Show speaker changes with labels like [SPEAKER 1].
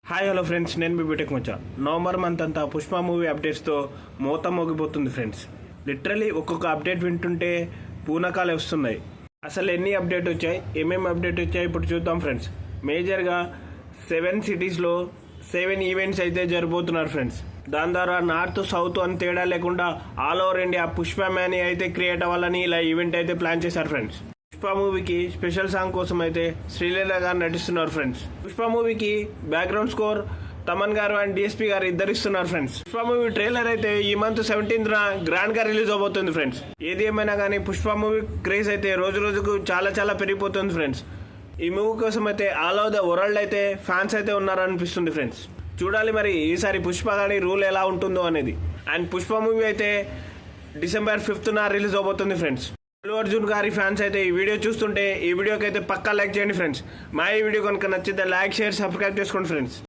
[SPEAKER 1] Hi hello friends, నేను మీ BTech మచ్చా. November month అంతా Pushpa movie అప్డేట్స్తో మోత మోగిపోతుంది ఫ్రెండ్స్. లిటరలీ ఒక్కొక్క అప్డేట్ వింటుంటే పూనకాలు వస్తున్నాయి. అసలు ఎన్ని అప్డేట్ వచ్చాయి, ఏమేమి అప్డేట్ వచ్చాయి ఇప్పుడు చూద్దాం ఫ్రెండ్స్. మేజర్గా 7 సిటీస్లో 7 ఈవెంట్స్ అయితే జరిపోతున్నారు ఫ్రెండ్స్. దాని ద్వారా నార్త్ సౌత్ అని తేడా లేకుండా all over India Pushpa man అయితే క్రియేట్ అవ్వాలని ఇలా ఈవెంట్ అయితే ప్లాన్ చేశారు ఫ్రెండ్స్. పుష్ప మూవీకి స్పెషల్ సాంగ్ కోసం అయితే శ్రీలీల గారు నటిస్తున్నారు ఫ్రెండ్స్. పుష్ప మూవీకి బ్యాక్గ్రౌండ్ స్కోర్ తమన్ గారు అండ్ డిఎస్పీ గారు ఇద్దరు ఇస్తున్నారు ఫ్రెండ్స్. పుష్ప మూవీ ట్రైలర్ అయితే ఈ మంత్ 17th గ్రాండ్ గా రిలీజ్ అవబోతుంది ఫ్రెండ్స్. ఏది ఏమైనా కానీ పుష్ప మూవీ క్రేజ్ అయితే రోజు రోజుకు చాలా పెరిగిపోతుంది ఫ్రెండ్స్. ఈ మూవీ కోసం అయితే ఆల్ ఓవర్ ద వరల్డ్ అయితే ఫ్యాన్స్ అయితే ఉన్నారనిపిస్తుంది ఫ్రెండ్స్. చూడాలి మరి ఈసారి పుష్ప గారి రూల్ ఎలా ఉంటుందో అనేది. అండ్ పుష్ప మూవీ అయితే December 5th రిలీజ్ అవబోతుంది ఫ్రెండ్స్. అల్లు అర్జున్ గారి ఫ్యాన్స్ అయితే ఈ వీడియో చూస్తుంటే ఈ వీడియోకి అయితే పక్కా లైక్ చేయండి ఫ్రెండ్స్. మా ఈ వీడియో కనుక నచ్చితే లైక్, షేర్, సబ్స్క్రైబ్ చేసుకోండి ఫ్రెండ్స్.